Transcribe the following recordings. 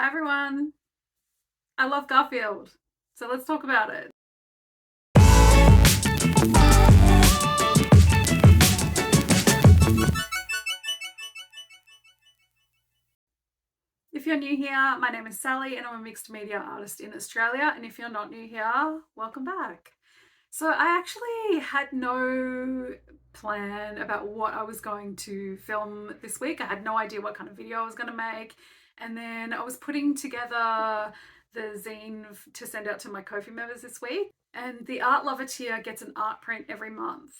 Hi everyone. I love Garfield. So let's talk about it. If you're new here, my name is Sally and I'm a mixed media artist in Australia. And if you're not new here, welcome back. So I actually had no plan about what I was going to film this week. I had no idea what kind of video I was going to make. And then I was putting together the zine to send out to my Ko-fi members this week. And the Art Lover tier gets an art print every month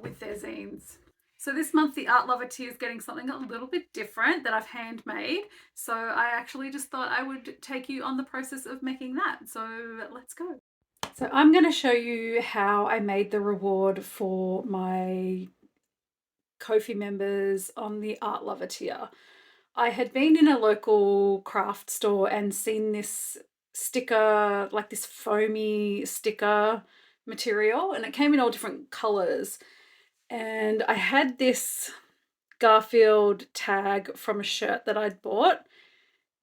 with their zines. So this month the Art Lover tier is getting something a little bit different that I've handmade. So I actually just thought I would take you on the process of making that. So let's go. So I'm going to show you how I made the reward for my Ko-fi members on the Art Lover tier. I had been in a local craft store and seen this sticker, like this foamy sticker material, and it came in all different colors. And I had this Garfield tag from a shirt that I'd bought,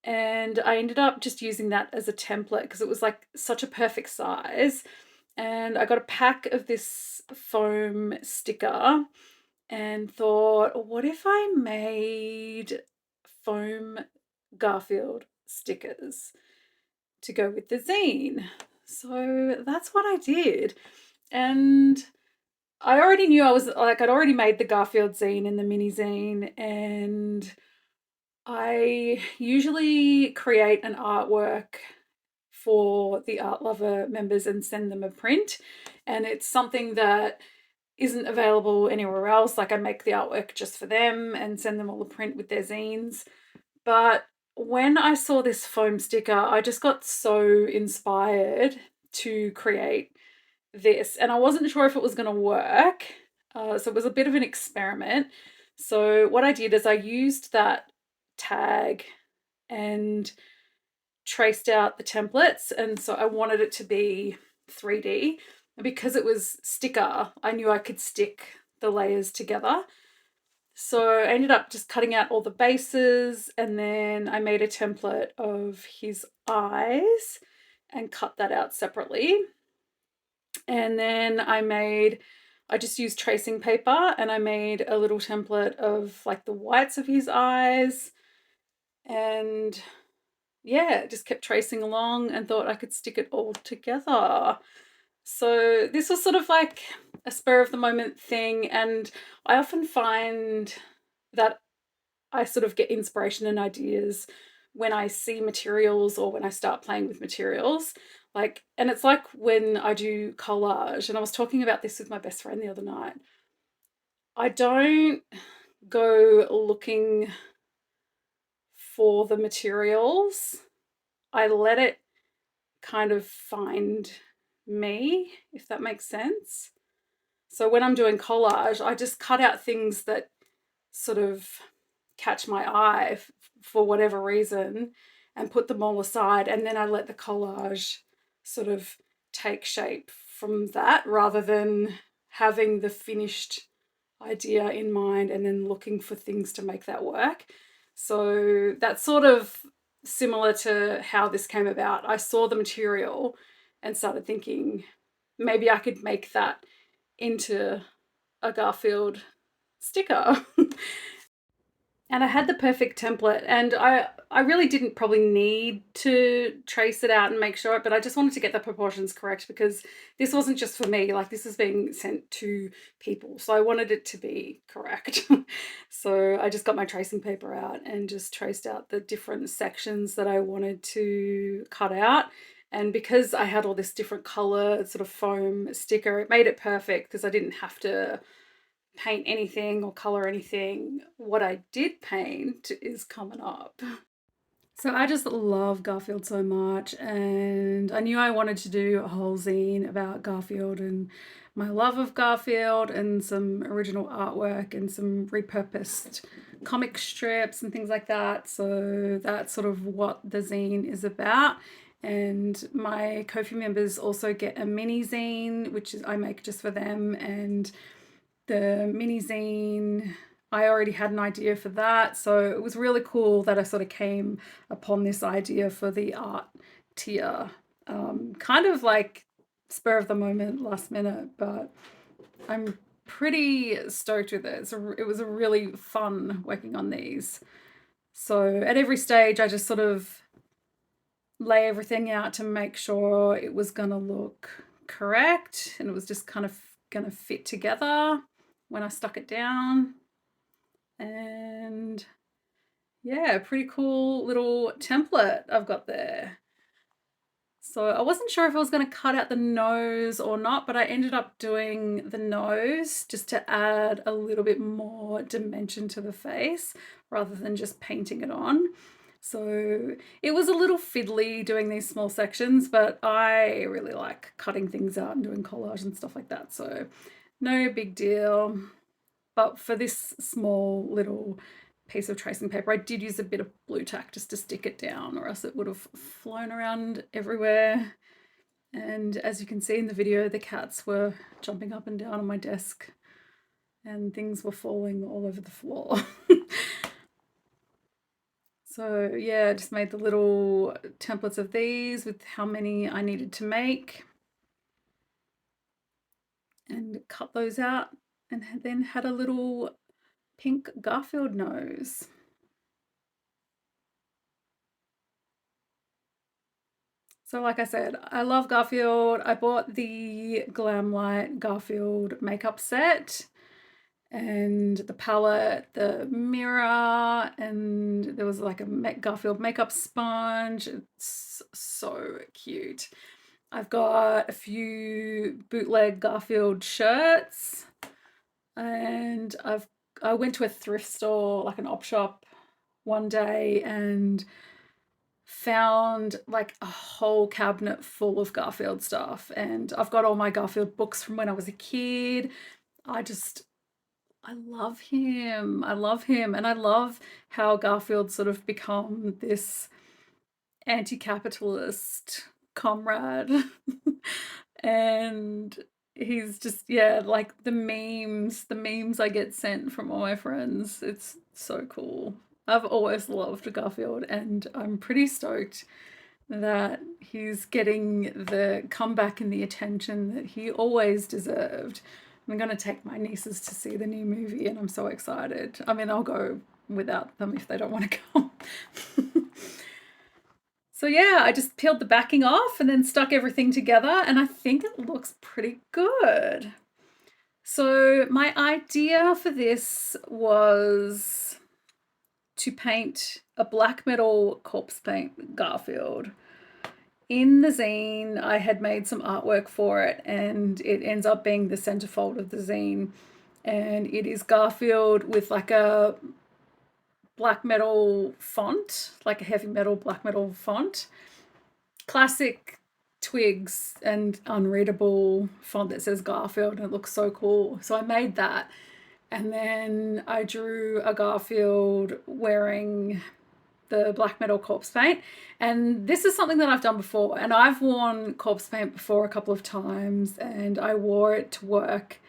and I ended up just using that as a template because it was like such a perfect size. And I got a pack of this foam sticker and thought, what if I made foam Garfield stickers to go with the zine? So that's what I did. And I already knew I'd already made the Garfield zine and the mini zine, and I usually create an artwork for the Art Lover members and send them a print. And it's something that isn't available anywhere else. Like I make the artwork just for them and send them all a print with their zines. But when I saw this foam sticker, I just got so inspired to create this. And I wasn't sure if it was going to work. So it was a bit of an experiment. So what I did is I used that tag and traced out the templates, and so I wanted it to be 3D. And because it was sticker, I knew I could stick the layers together. So I ended up just cutting out all the bases, and then I made a template of his eyes and cut that out separately. And then I just used tracing paper and I made a little template of like the whites of his eyes, and yeah, just kept tracing along and thought I could stick it all together. So this was sort of like a spur of the moment thing, and I often find that I sort of get inspiration and ideas when I see materials or when I start playing with materials. Like, and it's like when I do collage, and I was talking about this with my best friend the other night. I don't go looking for the materials. I let it kind of find me, if that makes sense. So when I'm doing collage, I just cut out things that sort of catch my eye for whatever reason and put them all aside. And then I let the collage sort of take shape from that rather than having the finished idea in mind and then looking for things to make that work. So that's sort of similar to how this came about. I saw the material and started thinking maybe I could make that into a Garfield sticker. And I had the perfect template, and I really didn't probably need to trace it out and make sure, but I just wanted to get the proportions correct because this wasn't just for me, like this is being sent to people. So I wanted it to be correct. So I just got my tracing paper out and just traced out the different sections that I wanted to cut out. And because I had all this different color sort of foam sticker, it made it perfect because I didn't have to paint anything or color anything. What I did paint is coming up. So I just love Garfield so much, and I knew I wanted to do a whole zine about Garfield and my love of Garfield and some original artwork and some repurposed comic strips and things like that. So that's sort of what the zine is about. And my Ko-fi members also get a mini zine, which is I make just for them, and the mini zine I already had an idea for that. So it was really cool that I sort of came upon this idea for the art tier. Kind of like spur of the moment, last minute, but I'm pretty stoked with it. It was a really fun working on these. So at every stage, I just sort of lay everything out to make sure it was going to look correct and it was just kind of going to fit together when I stuck it down. And yeah, pretty cool little template I've got there. So I wasn't sure if I was going to cut out the nose or not, but I ended up doing the nose just to add a little bit more dimension to the face rather than just painting it on. So it was a little fiddly doing these small sections, but I really like cutting things out and doing collage and stuff like that. So no big deal. But for this small little piece of tracing paper, I did use a bit of blue tack just to stick it down, or else it would have flown around everywhere. And as you can see in the video, the cats were jumping up and down on my desk and things were falling all over the floor. So yeah, I just made the little templates of these with how many I needed to make and cut those out, and then had a little pink Garfield nose. So like I said, I love Garfield. I bought the Glamlight Garfield makeup set and the palette, the mirror, and there was like a Garfield makeup sponge. It's so cute. I've got a few bootleg Garfield shirts, and I went to a thrift store, like an op shop, one day and found like a whole cabinet full of Garfield stuff. And I've got all my Garfield books from when I was a kid. I love him. I love him. And I love how Garfield sort of become this anti-capitalist comrade. And he's just, yeah, like the memes I get sent from all my friends. It's so cool. I've always loved Garfield, and I'm pretty stoked that he's getting the comeback and the attention that he always deserved. I'm going to take my nieces to see the new movie, and I'm so excited. I mean, I'll go without them if they don't want to come. So yeah, I just peeled the backing off and then stuck everything together, and I think it looks pretty good. So my idea for this was to paint a black metal corpse paint Garfield. In the zine, I had made some artwork for it, and it ends up being the centerfold of the zine. And it is Garfield with like a black metal font, like a heavy metal black metal font. Classic twigs and unreadable font that says Garfield, and it looks so cool. So I made that. And then I drew a Garfield wearing the black metal corpse paint. And this is something that I've done before. And I've worn corpse paint before a couple of times, and I wore it to work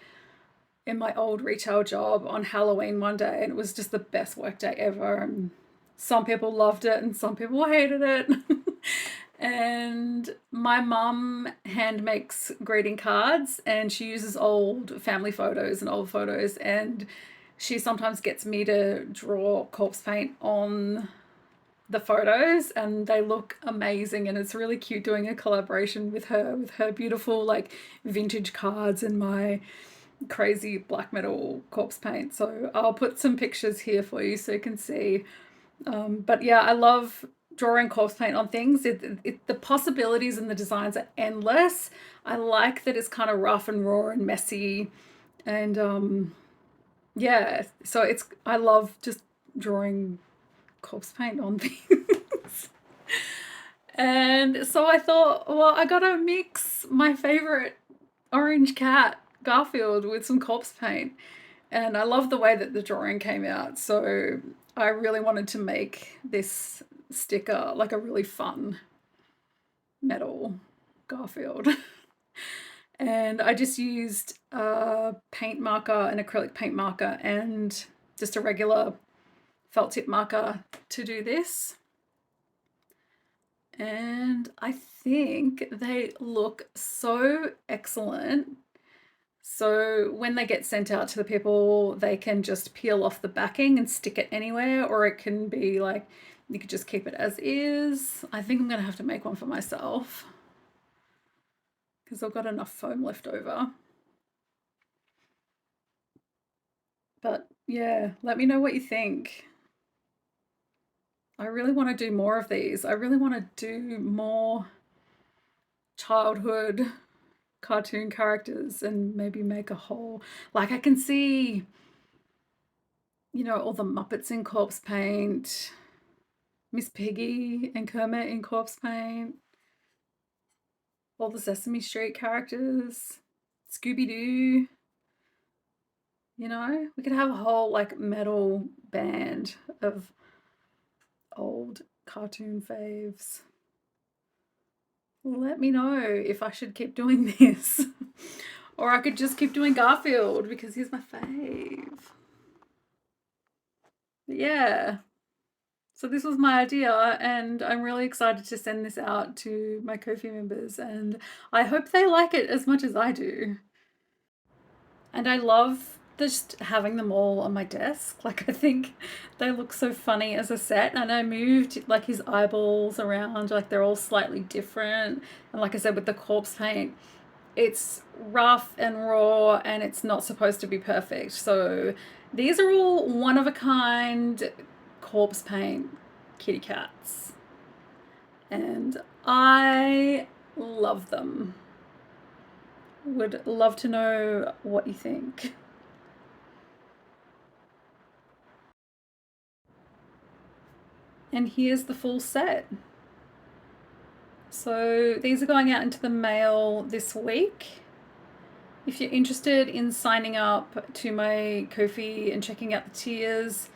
in my old retail job on Halloween one day, and it was just the best work day ever. And some people loved it and some people hated it. And my mum hand makes greeting cards, and she uses old family photos and old photos, and she sometimes gets me to draw corpse paint on the photos, and they look amazing. And it's really cute doing a collaboration with her beautiful like vintage cards and my crazy black metal corpse paint. So I'll put some pictures here for you so you can see. But yeah, I love drawing corpse paint on things. The possibilities and the designs are endless. I like that it's kind of rough and raw and messy, and yeah, so I love just drawing corpse paint on things. And so I thought, well, I gotta mix my favorite orange cat Garfield with some corpse paint. And I love the way that the drawing came out, so I really wanted to make this sticker like a really fun metal Garfield. And I just used a paint marker, an acrylic paint marker, and just a regular felt tip marker to do this. And I think they look so excellent. So when they get sent out to the people, they can just peel off the backing and stick it anywhere, or it can be like, you could just keep it as is. I think I'm gonna have to make one for myself because I've got enough foam left over. But yeah, let me know what you think. I really want to do more of these. I really want to do more childhood cartoon characters and maybe make a whole, like I can see, you know, all the Muppets in corpse paint, Miss Piggy and Kermit in corpse paint, all the Sesame Street characters, Scooby-Doo. You know, we could have a whole like metal band of old cartoon faves. Let me know if I should keep doing this. Or I could just keep doing Garfield because he's my fave. But yeah. So this was my idea, and I'm really excited to send this out to my Ko-fi members, and I hope they like it as much as I do. And I love just having them all on my desk. Like, I think they look so funny as a set, and I moved like his eyeballs around, like they're all slightly different. And like I said, with the corpse paint, it's rough and raw and it's not supposed to be perfect. So these are all one of a kind corpse paint kitty cats. And I love them. Would love to know what you think. And here's the full set. So these are going out into the mail this week. If you're interested in signing up to my Ko-fi and checking out the tiers,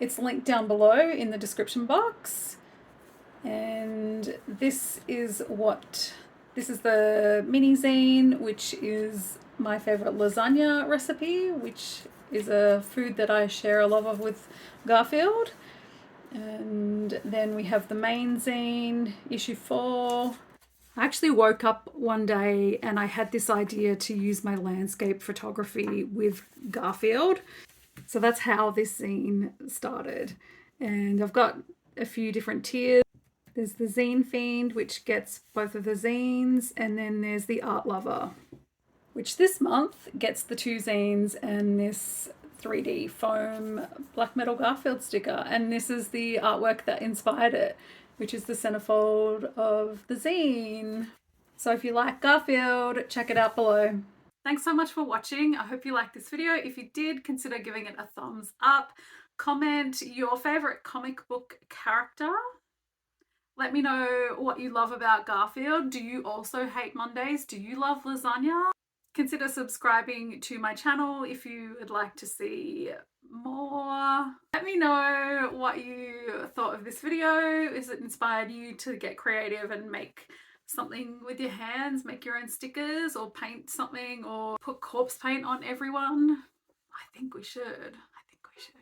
it's linked down below in the description box. And this is the mini zine, which is my favorite lasagna recipe, which is a food that I share a love of with Garfield. And then we have the main zine, issue 4. I actually woke up one day and I had this idea to use my landscape photography with Garfield. So that's how this zine started. And I've got a few different tiers. There's the Zine Fiend, which gets both of the zines, and then there's the Art Lover, which this month gets the 2 zines and this 3D foam black metal Garfield sticker. And this is the artwork that inspired it, which is the centerfold of the zine. So if you like Garfield, check it out below. Thanks so much for watching. I hope you liked this video. If you did, consider giving it a thumbs up. Comment your favorite comic book character. Let me know what you love about Garfield. Do you also hate Mondays? Do you love lasagna? Consider subscribing to my channel if you would like to see more. Let me know what you thought of this video. Is it inspired you to get creative and make something with your hands, make your own stickers or paint something or put corpse paint on everyone? I think we should. I think we should.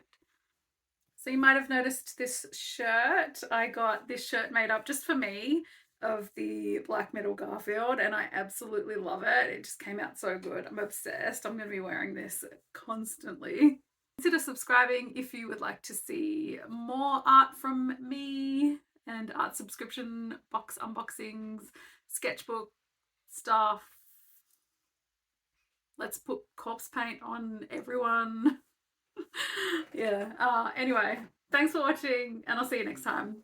So you might have noticed this shirt. I got this shirt made up just for me of the black metal Garfield, and I absolutely love it. It just came out so good. I'm obsessed. I'm going to be wearing this constantly. Consider subscribing if you would like to see more art from me and art subscription box unboxings, sketchbook stuff. Let's put corpse paint on everyone. Yeah. Anyway, thanks for watching, and I'll see you next time.